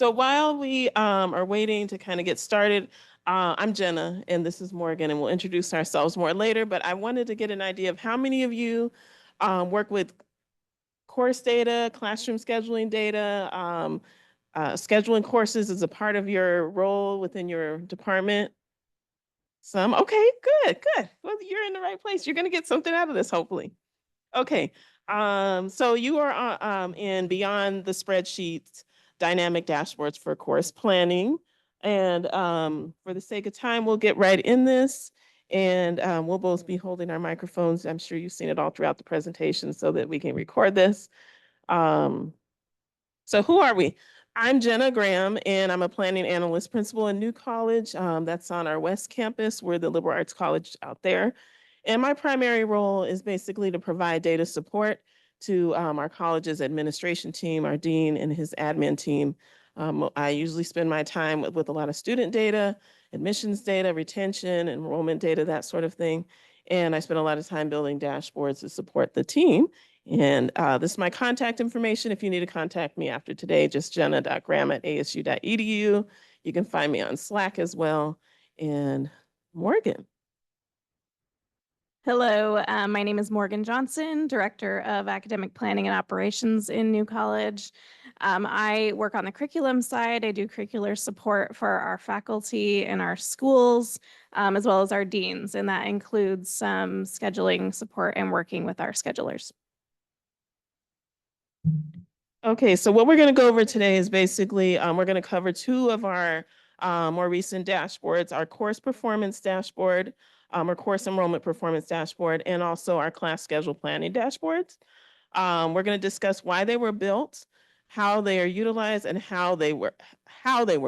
So while we are waiting to kind of get started, I'm Jenna and this is Morgan, and we'll introduce ourselves more later. But I wanted to get an idea of how many of you work with course data, classroom scheduling data, scheduling courses as a part of your role within your department. Some, okay, good. Well, you're in the right place. You're going to get something out of this, hopefully. Okay, so you are in Beyond the Spreadsheets dynamic dashboards for course planning. And for the sake of time, we'll get right in this. And we'll both be holding our microphones. I'm sure you've seen it all throughout the presentation so that we can record this. So who are we? I'm Jenna Graham, and I'm a planning analyst principal in New College. That's on our West Campus. We're the liberal arts college out there. And my primary role is basically to provide data support to our college's administration team, our dean and his admin team. I usually spend my time with a lot of student data, admissions data, retention, enrollment data, that sort of thing. And I spend a lot of time building dashboards to support the team. And this is my contact information. If you need to contact me after today, just jenna.graham@asu.edu. You can find me on Slack as well. And Morgan. Hello, my name is Morgan Johnson, Director of Academic Planning and Operations in New College. I work on the curriculum side. I do curricular support for our faculty and our schools, as well as our deans, and that includes some scheduling support and working with our schedulers. Okay, so what we're going to go over today is basically we're going to cover two of our more recent dashboards, our course performance dashboard, or course enrollment performance dashboard, and also our class schedule planning dashboards. We're going to discuss why they were built, how they are utilized, and how they were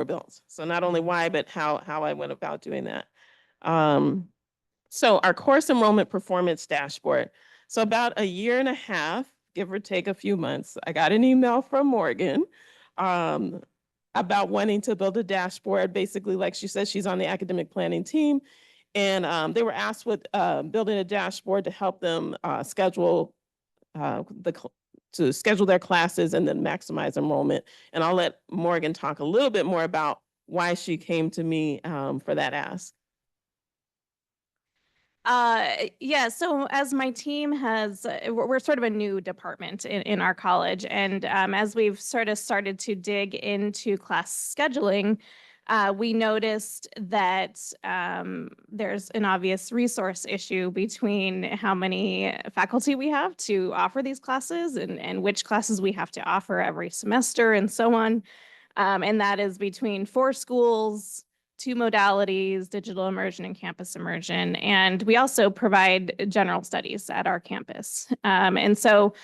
built. So not only why, but how I went about doing that. So our course enrollment performance dashboard. So about a year and a half, give or take a few months, I got an email from Morgan about wanting to build a dashboard. Basically, like she said, she's on the academic planning team. And they were asked with building a dashboard to help them schedule their classes and then maximize enrollment. And I'll let Morgan talk a little bit more about why she came to me for that ask. Yeah, so as my team has, we're sort of a new department in our college. And as we've sort of started to dig into class scheduling, we noticed that there's an obvious resource issue between how many faculty we have to offer these classes and which classes we have to offer every semester and so on. And that is between 4 schools, 2 modalities, digital immersion and campus immersion. And we also provide general studies at our campus. And so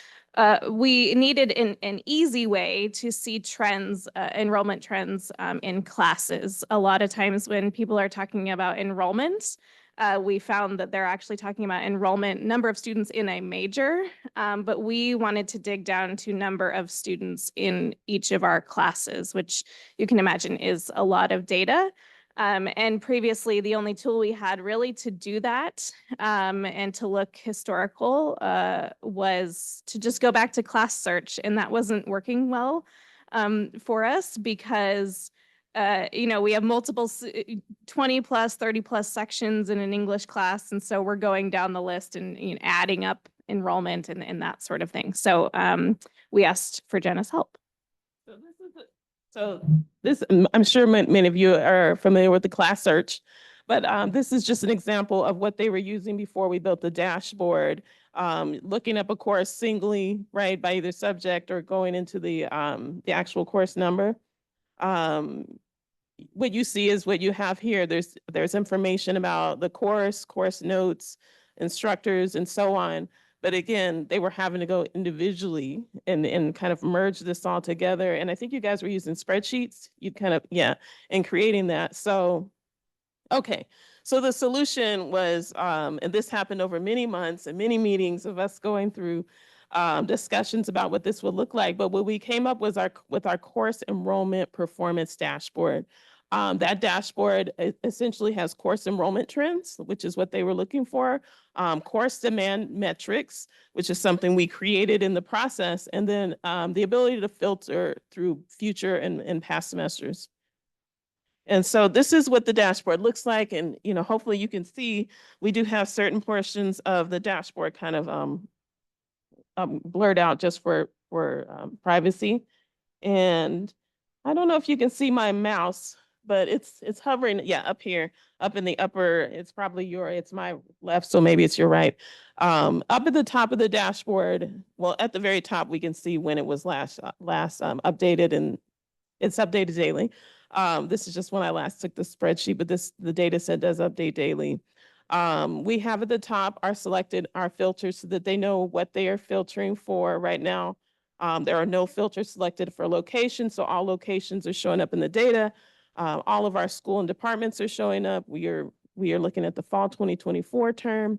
we needed an easy way to see trends, enrollment trends in classes. A lot of times when people are talking about enrollment, we found that they're actually talking about enrollment, number of students in a major, but we wanted to dig down to number of students in each of our classes, which you can imagine is a lot of data. And previously, the only tool we had really to do that and to look historical was to just go back to class search. And that wasn't working well for us because, we have multiple 20 plus, 30 plus sections in an English class. And so we're going down the list and adding up enrollment and that sort of thing. So we asked for Jenna's help. So this, I'm sure many of you are familiar with the class search, but this is just an example of what they were using before we built the dashboard, looking up a course singly, right, by either subject or going into the actual course number. What you see is what you have here. There's information about the course notes, instructors, and so on. But again, they were having to go individually and kind of merge this all together. And I think you guys were using spreadsheets. You kind of, and creating that. So, okay. So the solution was, and this happened over many months and many meetings of us going through discussions about what this would look like. But what we came up with our course enrollment performance dashboard. That dashboard essentially has course enrollment trends, which is what they were looking for, course demand metrics, which is something we created in the process, and then the ability to filter through future and past semesters. And so this is what the dashboard looks like. And, hopefully you can see we do have certain portions of the dashboard kind of blurred out just for privacy. And I don't know if you can see my mouse, but it's hovering, yeah, up here, up in the upper, it's my left, so maybe it's your right. Up at the top of the dashboard, well, at the very top, we can see when it was last updated, and it's updated daily. This is just when I last took the spreadsheet, but the data set does update daily. We have at the top our filters so that they know what they are filtering for right now. There are no filters selected for location, so all locations are showing up in the data. All of our school and departments are showing up. We are looking at the fall 2024 term.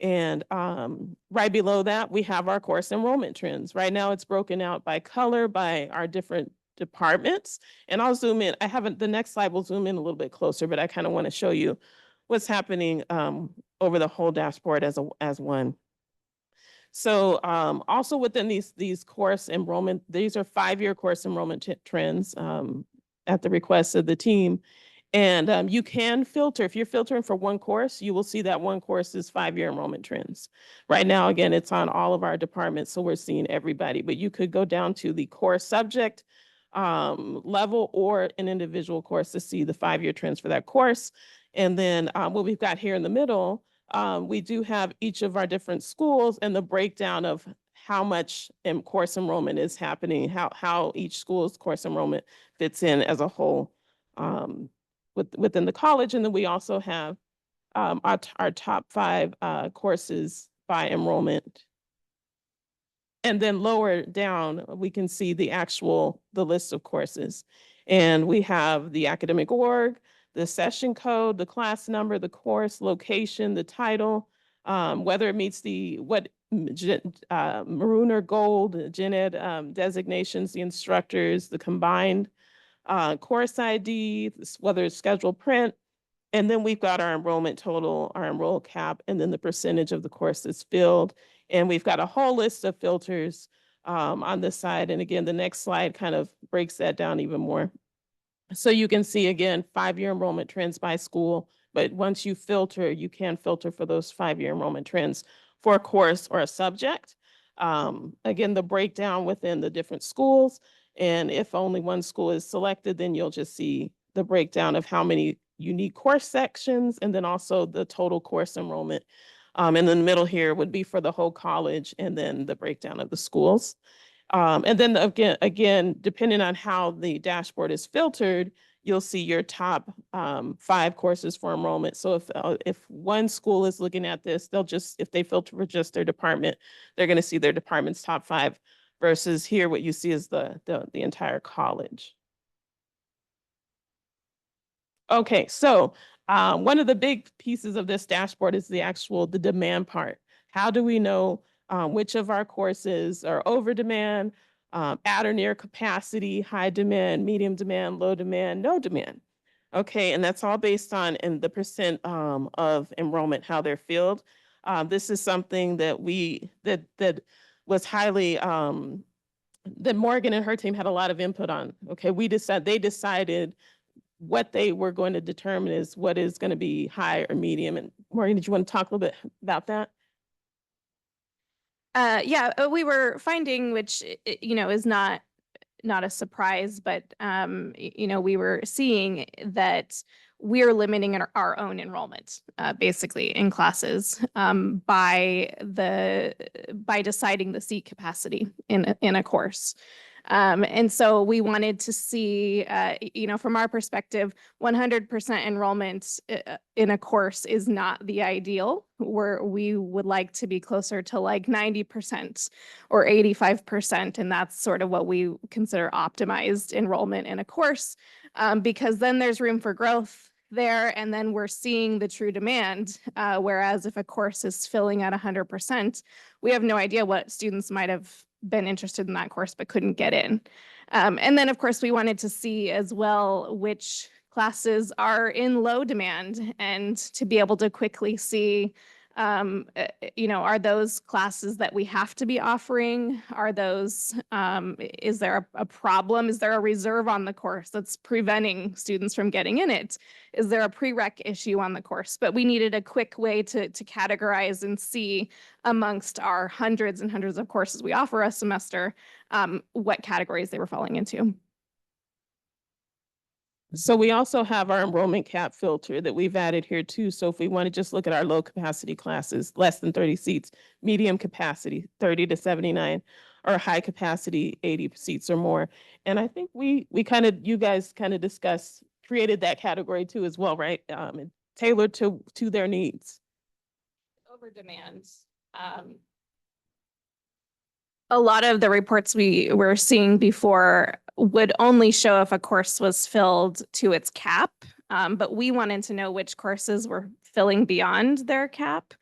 And right below that, we have our course enrollment trends. Right now, it's broken out by color, by our different departments. And I'll zoom in. The next slide will zoom in a little bit closer, but I kind of want to show you what's happening over the whole dashboard as one. So also within these course enrollment, these are 5-year course enrollment trends at the request of the team. And you can filter. If you're filtering for one course, you will see that one course's 5-year enrollment trends. Right now, again, it's on all of our departments, so we're seeing everybody. But you could go down to the course subject level or an individual course to see the 5-year trends for that course. And then what we've got here in the middle, we do have each of our different schools and the breakdown of how much course enrollment is happening, how each school's course enrollment fits in as a whole within the college. And then we also have our top 5 courses by enrollment. And then lower down, we can see the list of courses. And we have the academic org, the session code, the class number, the course location, the title, whether it meets maroon or gold, gen ed designations, the instructors, the combined course ID, whether it's scheduled print. And then we've got our enrollment total, our enroll cap, and then the percentage of the courses filled. And we've got a whole list of filters on this side. And again, the next slide kind of breaks that down even more. So you can see, again, 5-year enrollment trends by school. But once you filter, you can filter for those 5-year enrollment trends for a course or a subject. Again, the breakdown within the different schools. And if only one school is selected, then you'll just see the breakdown of how many unique course sections, and then also the total course enrollment. And in the middle here would be for the whole college, and then the breakdown of the schools. And then again, depending on how the dashboard is filtered, you'll see your top 5 courses for enrollment. So if one school is looking at this, if they filter for just their department, they're going to see their department's top 5, versus here what you see is the entire college. Okay, so one of the big pieces of this dashboard is the demand part. How do we know which of our courses are over demand, at or near capacity, high demand, medium demand, low demand, no demand? Okay, and that's all based on the percent of enrollment, how they're filled. This is something that that was highly that Morgan and her team had a lot of input on. Okay, they decided what they were going to determine is what is going to be high or medium. And Morgan, did you want to talk a little bit about that? Yeah, we were finding, which, is not a surprise, but, we were seeing that we're limiting our own enrollment, basically in classes, by deciding the seat capacity in a course. And so we wanted to see, from our perspective, 100% enrollment in a course is not the ideal, where we would like to be closer to like 90% or 85%. And that's sort of what we consider optimized enrollment in a course, because then there's room for growth there, and then we're seeing the true demand. Whereas if a course is filling at 100%, we have no idea what students might have been interested in that course but couldn't get in. And then, of course, we wanted to see as well which classes are in low demand, and to be able to quickly see, are those classes that we have to be offering? Are those, is there a problem? Is there a reserve on the course that's preventing students from getting in it? Is there a prereq issue on the course? But we needed a quick way to categorize and see amongst our hundreds and hundreds of courses we offer a semester, what categories they were falling into. So we also have our enrollment cap filter that we've added here too. So if we want to just look at our low capacity classes, less than 30 seats, medium capacity, 30 to 79, or high capacity, 80 seats or more. And I think you guys kind of discussed, created that category too as well, right? And tailored to their needs. Over demand. A lot of the reports we were seeing before would only show if a course was filled to its cap, but we wanted to know which courses were filling beyond their cap,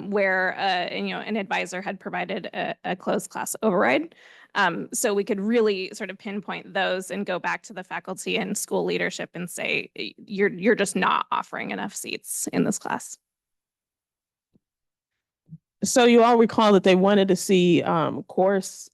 where an advisor had provided a closed class override. So we could really sort of pinpoint those and go back to the faculty and school leadership and say, you're just not offering enough seats in this class. So you all recall that they wanted to see course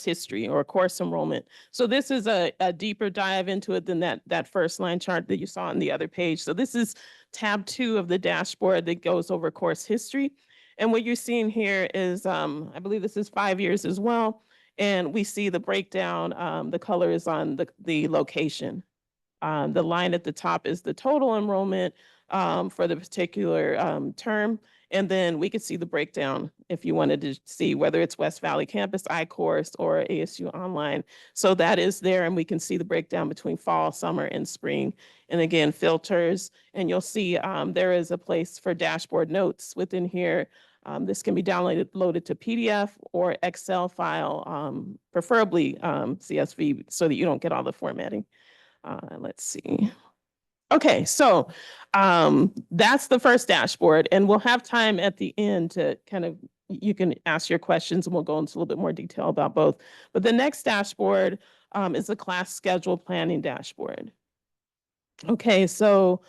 history or course enrollment. So this is a deeper dive into it than that first line chart that you saw on the other page. So this is tab 2 of the dashboard that goes over course history. And what you're seeing here is, I believe this is 5 years as well. And we see the breakdown, the color is on the location. The line at the top is the total enrollment for the particular term. And then we could see the breakdown if you wanted to see whether it's West Valley Campus, iCourse, or ASU Online. So that is there, and we can see the breakdown between fall, summer, and spring. And again, filters, and you'll see there is a place for dashboard notes within here. This can be loaded to PDF or Excel file, preferably CSV, so that you don't get all the formatting. Let's see. Okay, so that's the first dashboard, and we'll have time at the end to you can ask your questions and we'll go into a little bit more detail about both. But the next dashboard is the class schedule planning dashboard. Okay, so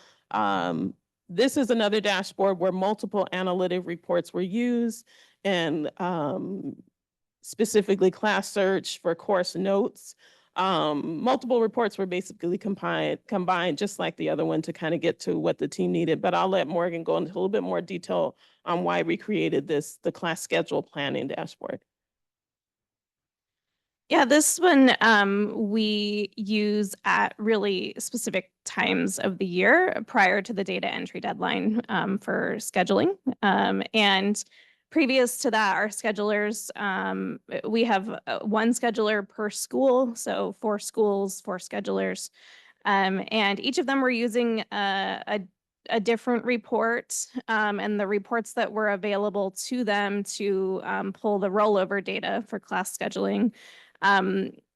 this is another dashboard where multiple analytic reports were used, and specifically class search for course notes. Multiple reports were basically combined just like the other one to kind of get to what the team needed, but I'll let Morgan go into a little bit more detail on why we created the class schedule planning dashboard. Yeah, this one we use at really specific times of the year prior to the data entry deadline for scheduling. And previous to that, our schedulers, we have one scheduler per school, so 4 schools, 4 schedulers. And each of them were using a different report, and the reports that were available to them to pull the rollover data for class scheduling.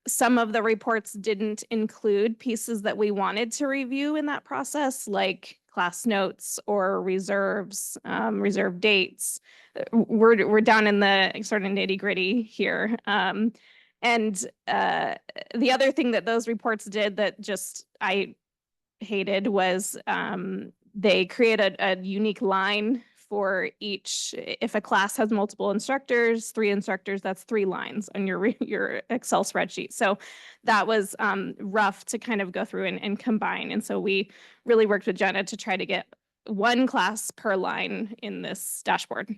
Some of the reports didn't include pieces that we wanted to review in that process, like class notes or reserves, reserve dates. We're down in the sort of nitty-gritty here. And the other thing that those reports did that just I hated was they created a unique line for each. If a class has multiple instructors, 3 instructors, that's 3 lines on your Excel spreadsheet. So that was rough to kind of go through and combine. And so we really worked with Jenna to try to get 1 class per line in this dashboard.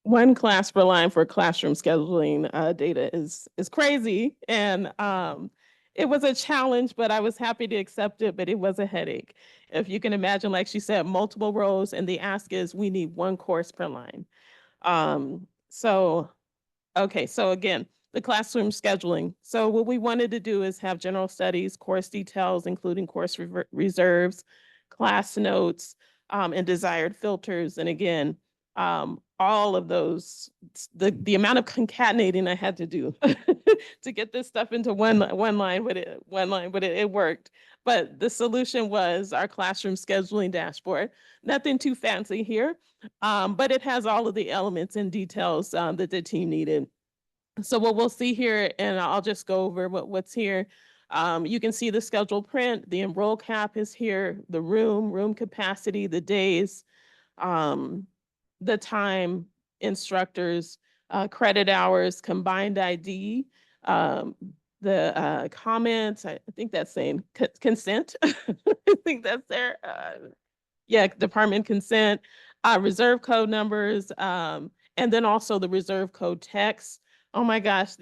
1 class per line for classroom scheduling data is crazy. And it was a challenge, but I was happy to accept it, but it was a headache. If you can imagine, like she said, multiple rows, and the ask is we need 1 course per line. Okay, so again, the classroom scheduling. So what we wanted to do is have general studies, course details, including course reserves, class notes, and desired filters. And again, all of those, the amount of concatenating I had to do to get this stuff into one line, but it worked. But the solution was our classroom scheduling dashboard. Nothing too fancy here, but it has all of the elements and details that the team needed. So what we'll see here, and I'll just go over what's here. You can see the schedule print, the enroll cap is here, the room capacity, the days, um, the time, instructors, credit hours, combined ID, um, the comments, I think that's saying consent. I think that's there. Yeah, department consent, reserve code numbers, and then also the reserve code text. Oh my gosh,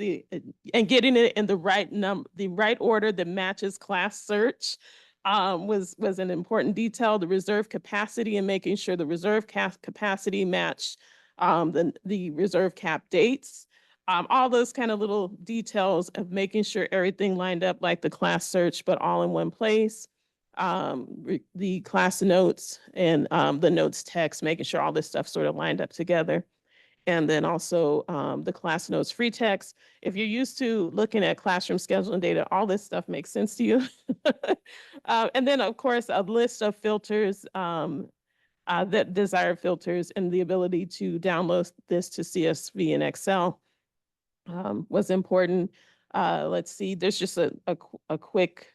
and getting it in the right order that matches class search was an important detail. The reserve capacity and making sure the reserve capacity matched the reserve cap dates. All those kind of little details of making sure everything lined up like the class search, but all in one place. The class notes and the notes text, making sure all this stuff sort of lined up together. And then also the class notes free text. If you're used to looking at classroom scheduling data, all this stuff makes sense to you. And then of course, a list of filters, that desired filters, and the ability to download this to CSV and Excel was important. Let's see, there's just a quick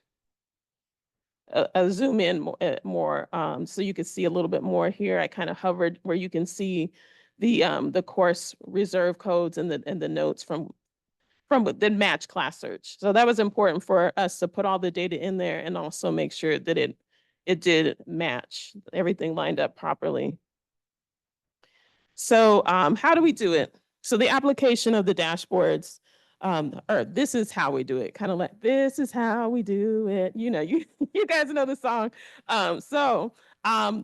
zoom in more, so you can see a little bit more here. I kind of hovered where you can see the course reserve codes and the notes from the match class search. So that was important for us to put all the data in there and also make sure that it did match, everything lined up properly. So how do we do it? So the application of the dashboards, or this is how we do it, kind of like this is how we do it. You know, you guys know the song.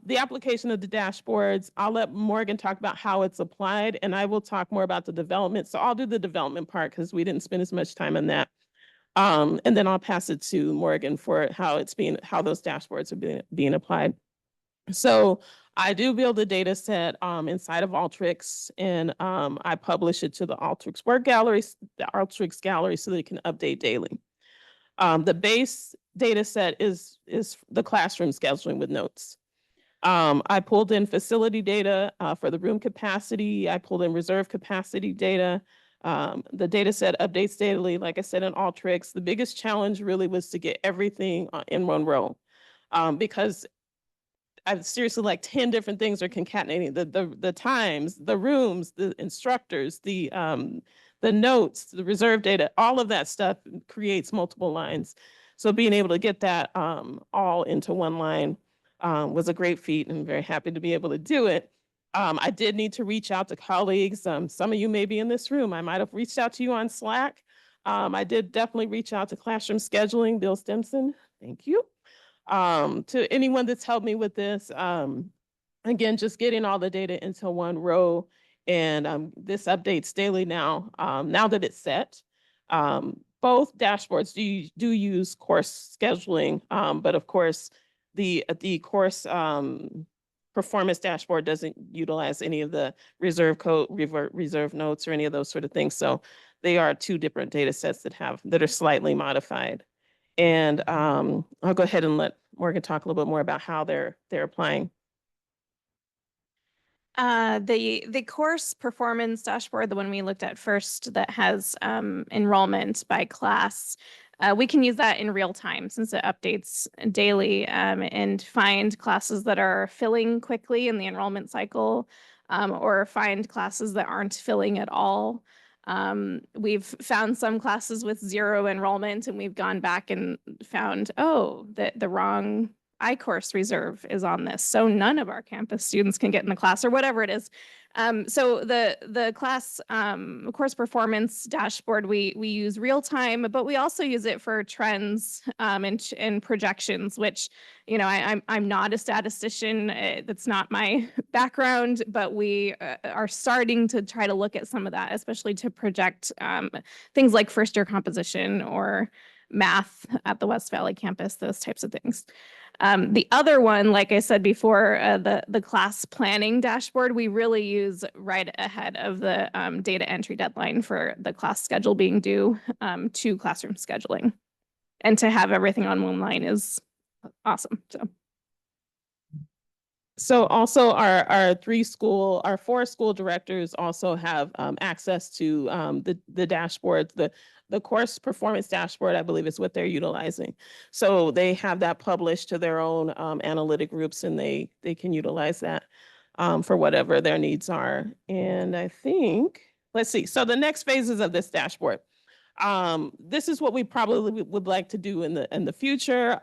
The application of the dashboards, I'll let Morgan talk about how it's applied, and I will talk more about the development. So I'll do the development part because we didn't spend as much time on that. And then I'll pass it to Morgan for how those dashboards are being applied. So I do build a data set inside of Alteryx, and I publish it to the Alteryx work gallery, the Alteryx gallery, so they can update daily. The base data set is the classroom scheduling with notes. I pulled in facility data for the room capacity. I pulled in reserve capacity data. The data set updates daily, like I said, in Alteryx. The biggest challenge really was to get everything in one row, because I've seriously like 10 different things are concatenating the times, the rooms, the instructors, the notes, the reserve data, all of that stuff creates multiple lines. So being able to get that all into one line was a great feat, and very happy to be able to do it. I did need to reach out to colleagues. Some of you may be in this room. I might have reached out to you on Slack. I did definitely reach out to Classroom Scheduling, Bill Stimson. Thank you. To anyone that's helped me with this, again, just getting all the data into one row, and this updates daily now. Now that it's set, both dashboards do use course scheduling, but of course, the course performance dashboard doesn't utilize any of the reserve code, reserve notes, or any of those sort of things. So they are two different data sets that are slightly modified. And I'll go ahead and let Morgan talk a little bit more about how they're applying. The course performance dashboard, the one we looked at first that has enrollment by class, we can use that in real time since it updates daily, and find classes that are filling quickly in the enrollment cycle, or find classes that aren't filling at all. We've found some classes with 0 enrollment, and we've gone back and found, oh, the wrong iCourse reserve is on this, so none of our campus students can get in the class, or whatever it is. So the class course performance dashboard, we use real time, but we also use it for trends and projections, which, you know, I'm not a statistician. That's not my background, but we are starting to try to look at some of that, especially to project things like first year composition or math at the West Valley campus, those types of things. The other one, like I said before, the class planning dashboard, we really use right ahead of the data entry deadline for the class schedule being due to classroom scheduling. And to have everything on one line is awesome. So also our four school directors also have access to the dashboard, the course performance dashboard, I believe is what they're utilizing. So they have that published to their own analytic groups, and they can utilize that for whatever their needs are. And I think, let's see, so the next phases of this dashboard. This is what we probably would like to do in the future.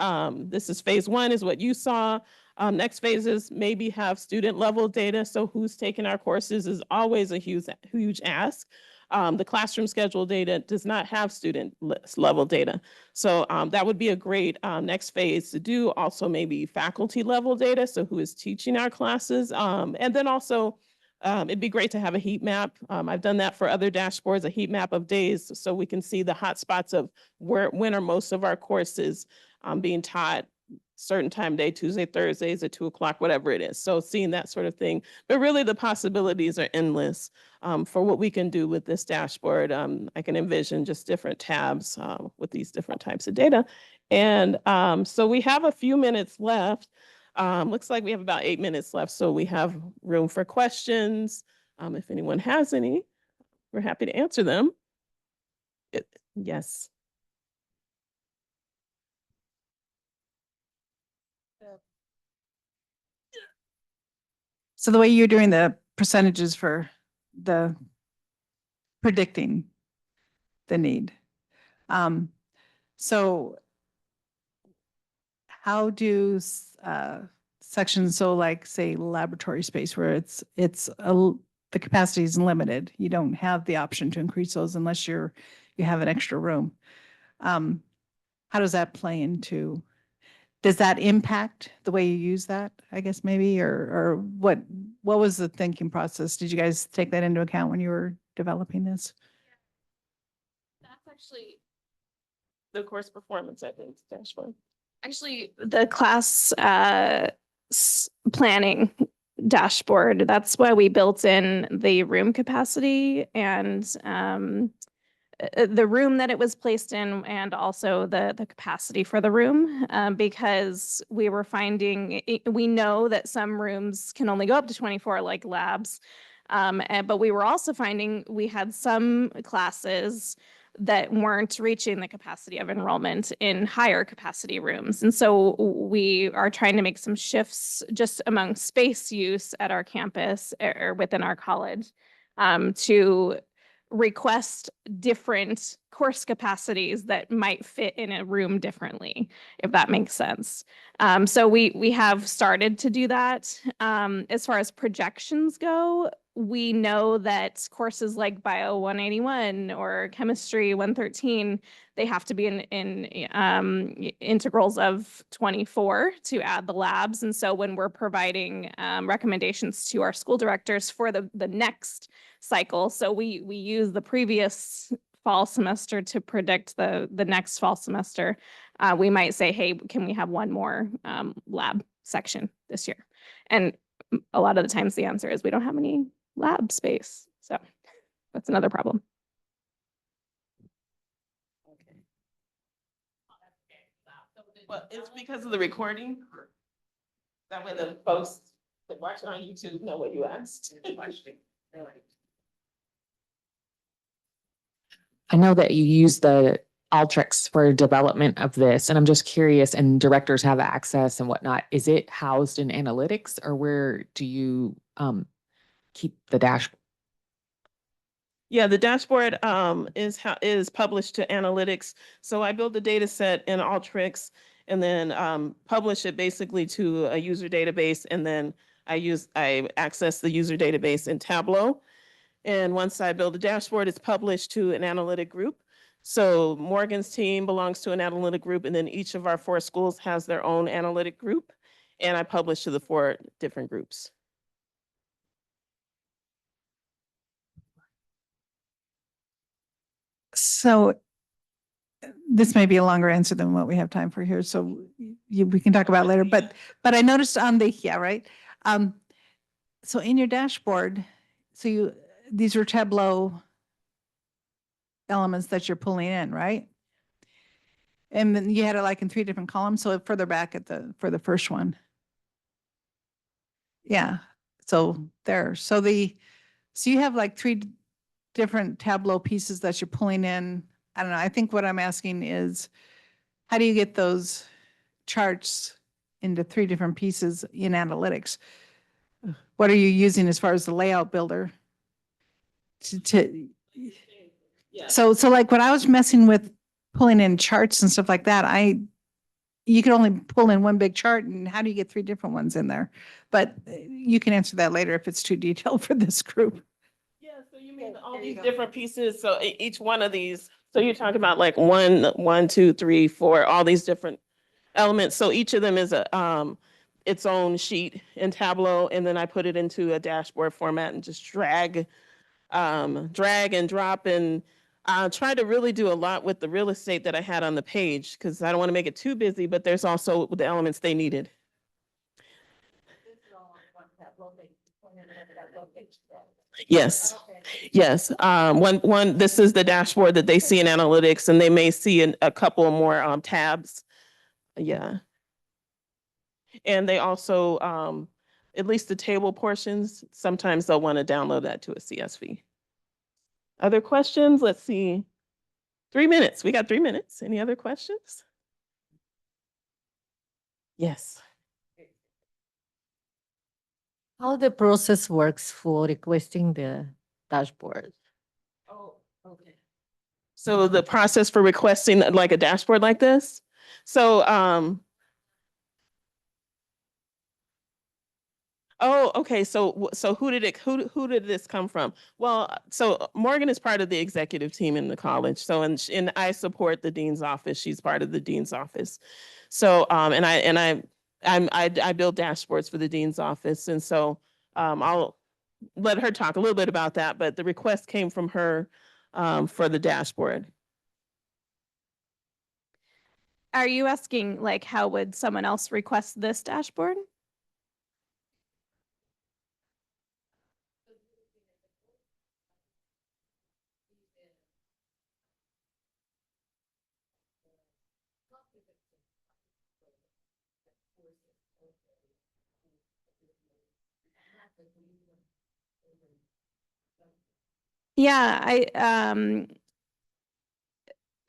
This is phase one, is what you saw. Next phases maybe have student level data. So who's taking our courses is always a huge ask. The classroom schedule data does not have student level data. So that would be a great next phase to do. Also maybe faculty level data. So who is teaching our classes. And then also it'd be great to have a heat map. I've done that for other dashboards, a heat map of days, so we can see the hot spots of when are most of our courses being taught, certain time day, Tuesday, Thursdays at 2 o'clock, whatever it is. So seeing that sort of thing. But really the possibilities are endless for what we can do with this dashboard. I can envision just different tabs with these different types of data. And so we have a few minutes left. Looks like we have about 8 minutes left, so we have room for questions. If anyone has any, we're happy to answer them. Yes. So the way you're doing the percentages for the predicting the need. So how do sections, so like say laboratory space where the capacity is limited, you don't have the option to increase those unless you have an extra room. How does that play into, does that impact the way you use that, I guess maybe, or what was the thinking process? Did you guys take that into account when you were developing this? That's actually the course performance, I think, dashboard. Actually, the class planning dashboard, that's why we built in the room capacity and the room that it was placed in, and also the capacity for the room, because we were finding, we know that some rooms can only go up to 24, like labs, but we were also finding we had some classes that weren't reaching the capacity of enrollment in higher capacity rooms. And so we are trying to make some shifts just among space use at our campus or within our college to request different course capacities that might fit in a room differently, if that makes sense. So we have started to do that. As far as projections go, we know that courses like Bio 181 or Chemistry 113, they have to be in integrals of 24 to add the labs. And so when we're providing recommendations to our school directors for the next cycle, so we use the previous fall semester to predict the next fall semester, we might say, hey, can we have one more lab section this year? And a lot of the times the answer is we don't have any lab space. So that's another problem. Okay. Well, it's because of the recording. That way the folks that watch on YouTube know what you asked. I know that you use the Alteryx for development of this, and I'm just curious, and directors have access and whatnot. Is it housed in analytics, or where do you keep the dashboard? Yeah, the dashboard is published to analytics. So I build the data set in Alteryx and then publish it basically to a user database, and then I access the user database in Tableau. And once I build a dashboard, it's published to an analytic group. So Morgan's team belongs to an analytic group, and then each of our 4 schools has their own analytic group. And I publish to the 4 different groups. So this may be a longer answer than what we have time for here, so we can talk about it later. But I noticed on the, yeah, right. So in your dashboard, so these are Tableau elements that you're pulling in, right? And then you had it like in 3 different columns. So further back for the first one. Yeah, so there, so you have like three different Tableau pieces that you're pulling in. I don't know, I think what I'm asking is, how do you get those charts into three different pieces in analytics? What are you using as far as the layout builder? So like when I was messing with pulling in charts and stuff like that, you can only pull in one big chart, and how do you get three different ones in there? But you can answer that later if it's too detailed for this group. Yeah, so you mean all these different pieces, so each one of these, so you're talking about like one, two, three, four, all these different elements. So each of them is its own sheet in Tableau, and then I put it into a dashboard format and just drag and drop, and try to really do a lot with the real estate that I had on the page, because I don't want to make it too busy, but there's also the elements they needed. Yes. Yes. This is the dashboard that they see in analytics, and they may see a couple more tabs. Yeah. And they also, at least the table portions, sometimes they'll want to download that to a CSV. Other questions? Let's see. 3 minutes. We got 3 minutes. Any other questions? Yes. How the process works for requesting the dashboard? Oh, okay. So the process for requesting like a dashboard like this. So, oh, okay. So who did this come from? Well, so Morgan is part of the executive team in the college. So, and I support the dean's office. She's part of the dean's office. So, and I build dashboards for the dean's office. And so, I'll let her talk a little bit about that, but the request came from her, for the dashboard. Are you asking like, how would someone else request this dashboard? Yeah,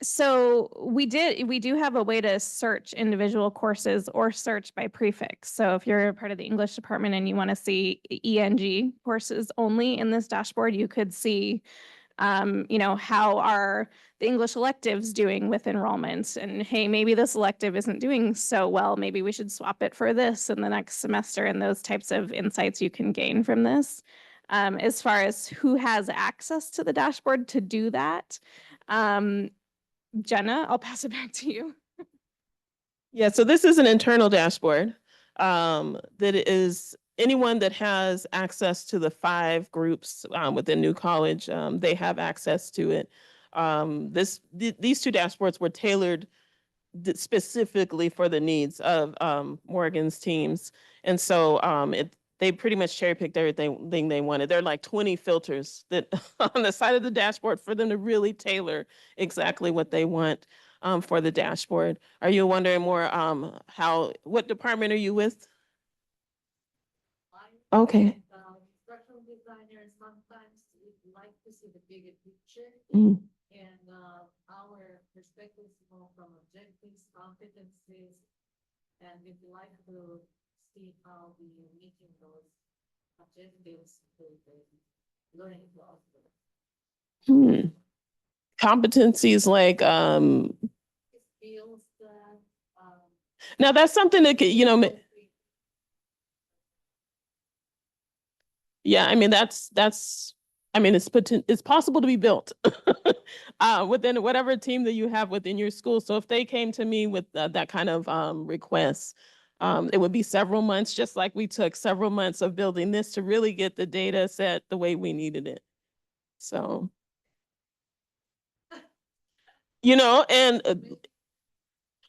so we do have a way to search individual courses or search by prefix. So if you're a part of the English department and you want to see ENG courses only in this dashboard, you could see, how are the English electives doing with enrollment? And hey, maybe this elective isn't doing so well. Maybe we should swap it for this in the next semester, and those types of insights you can gain from this. As far as who has access to the dashboard to do that, Jenna, I'll pass it back to you. Yeah, so this is an internal dashboard, that is anyone that has access to the 5 groups within New College, they have access to it. These 2 dashboards were tailored specifically for the needs of Morgan's teams. And so they pretty much cherry picked everything they wanted. There are like 20 filters that on the side of the dashboard for them to really tailor exactly what they want for the dashboard. Are you wondering more what department are you with? Okay. Structural designers, sometimes we'd like to see the bigger picture. Mhm. And our perspective is more from objectives, competencies, and we'd like to see how we meeting those objectives with the learning process. Competencies like Skills that now that's something that could, yeah, I mean, it's possible to be built within whatever team that you have within your school. So if they came to me with that kind of request, it would be several months, just like we took several months of building this to really get the data set the way we needed it. So, and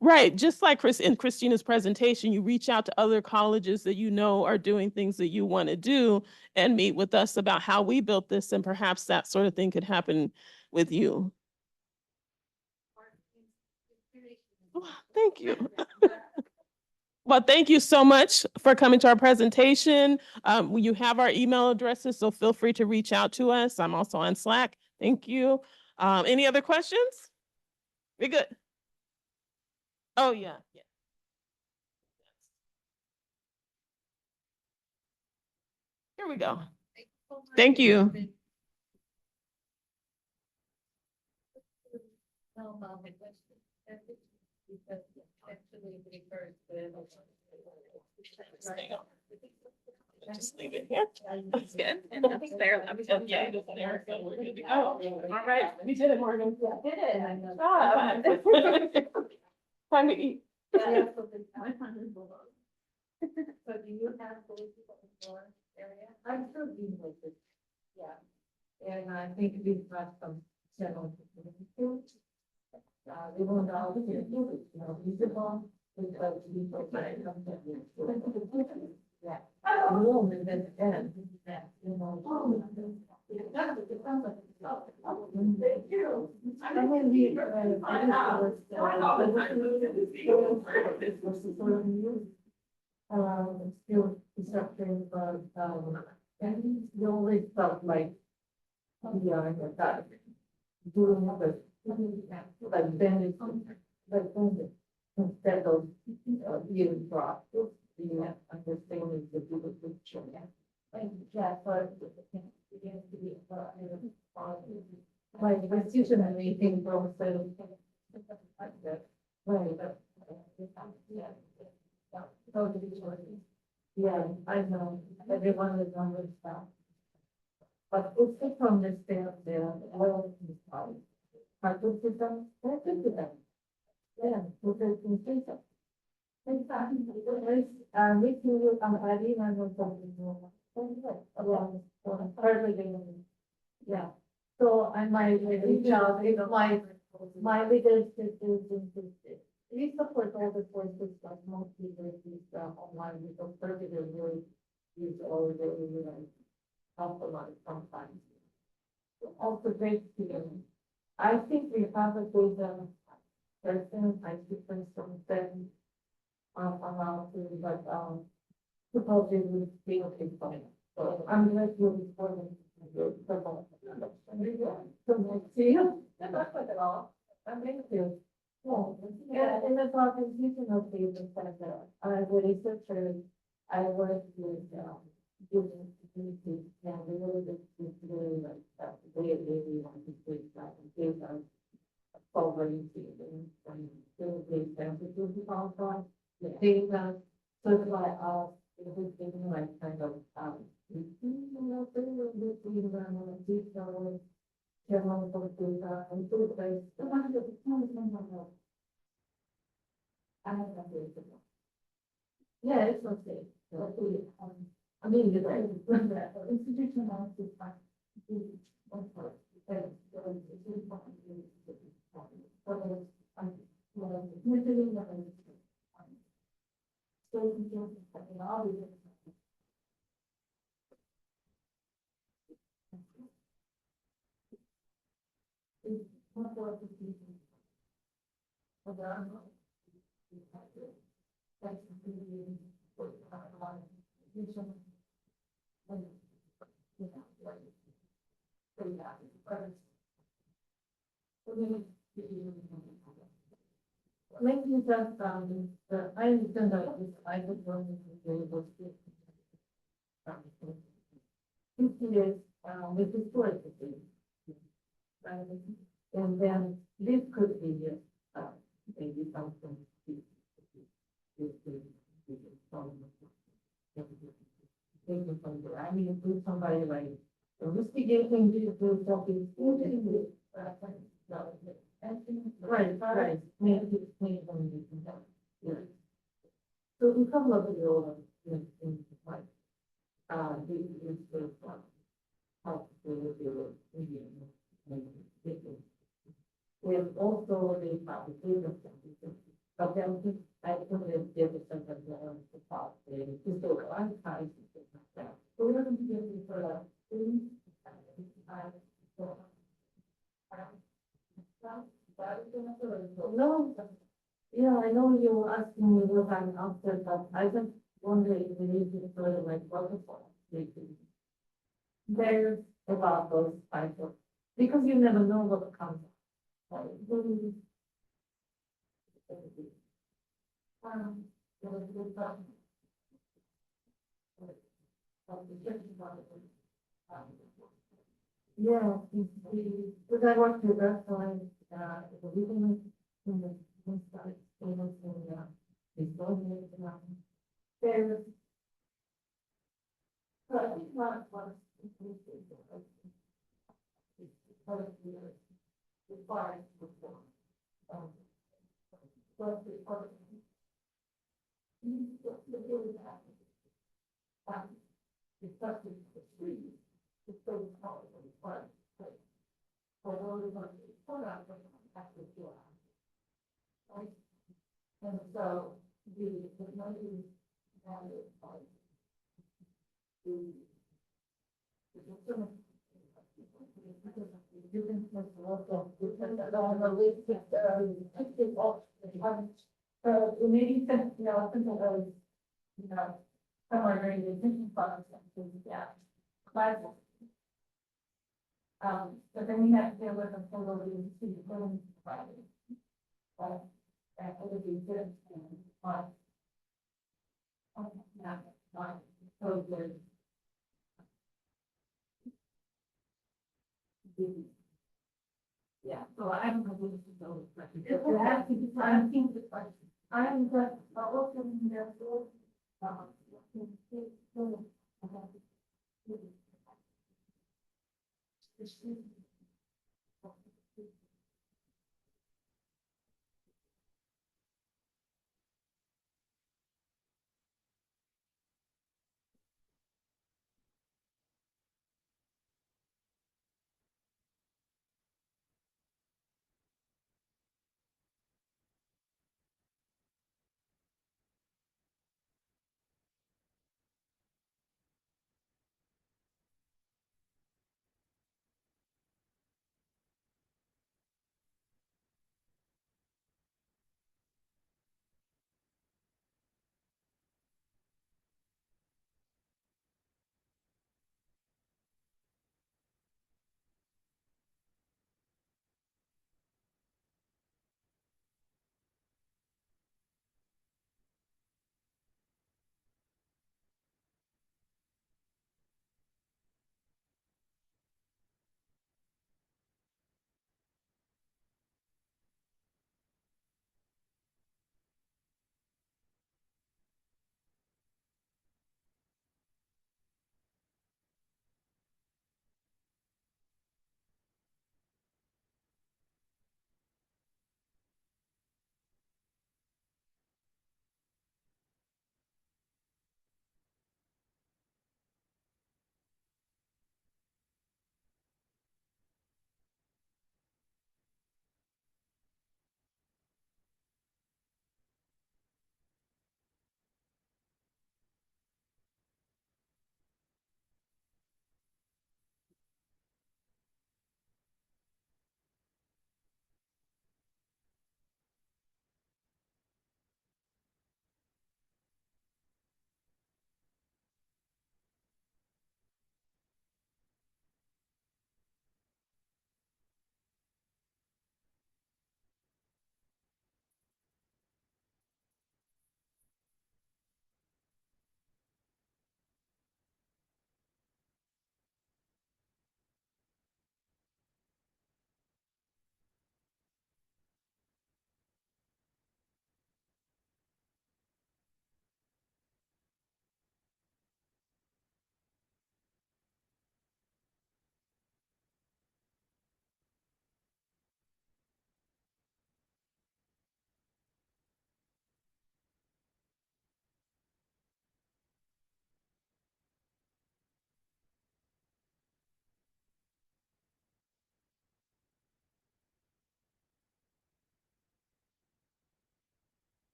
right, just like in Christina's presentation, you reach out to other colleges that you know are doing things that you want to do and meet with us about how we built this, and perhaps that sort of thing could happen with you. Oh, thank you. Well, thank you so much for coming to our presentation. You have our email addresses, so feel free to reach out to us. I'm also on Slack. Thank you. Any other questions? We're good. Oh, yeah. Yeah. Here we go. Thank you. No, Mom, it was, because actually it refers to. Just leave it here. That's good. And I think they're, Yeah, there, so we're good to go. All right, we did it, Morgan. Yeah, did it. Good job. Time to eat. So do you have those in your area? I'm sure you know this. Yeah. And I think we've got some general. They won't all be here, you know, usable, because we put my. Yeah. Room and then end, that, you know. Thank you. I'm gonna be, still constructing, but, and you always felt like, yeah, I got that. Doing the, like, then it's, like, instead of, being dropped, you understanding the bigger picture. And yeah, but it begins to be, like, institutionally, things from so. Like that. Right, but, yeah. So the choices. Yeah, I know, everyone is on this stuff. But it's just from the standpoint, well, it's fine. Hardwood system, that's good to them. Yeah, with the system. Exactly. If you, I remember something more. Yeah. So I might reach out, if my leadership is interested. We support all the courses, but most people use online, because particularly really use all the, you know, help a lot sometimes. Also great to, I think we have a good, person, I see person, allowed to, but, supposedly we feel it's fine. So I'm gonna do this for them. So we'll see you. Good luck with it all. Thank you. Yeah, in the conversation of the center, I was a researcher, I worked with, students, communities, and we really just really like, the way they want to take that, and take that. Solving and still take sensitivity also, the data, sort of like, it was giving like kind of, you know, detail, general data, and so it's like, the one that is not something. I have that data. Yeah, it's okay. I mean, you're right, institutional analysis, one part, Like you just, I understand that this, I was going to be able to. 50 years, with the storage facility. Right, and then this could be, maybe something. Taken from there, I mean, if somebody like, investigating, do something. Right. Maybe it's made from the. Yeah. So we come up with all of, like, this is the, how to do it, and also the fabrication, but then I put it different than the top, and just so I'm trying to think like that. So we're going to be looking for a. No, Yeah, I know you were asking me what I'm after, but I just wonder if we need to sort of like waterfall. There's about those types of, because you never know what comes. Like, um, there was this, yeah, because I worked with restaurants, the living in the inside, tables and, it's going there's, so I think not one. Required before. But the other. The building happens. Especially the street, it's so hard to find. For all the money, put out the actual door. Right? And so the money value of the on the list, maybe, you know, since I was, you know, somewhere during the attention funds, yeah, classes. But then we have to deal with a total of the building project. That would be good. Yeah, so good. Yeah, so I don't know what to go with. I think, I'm just,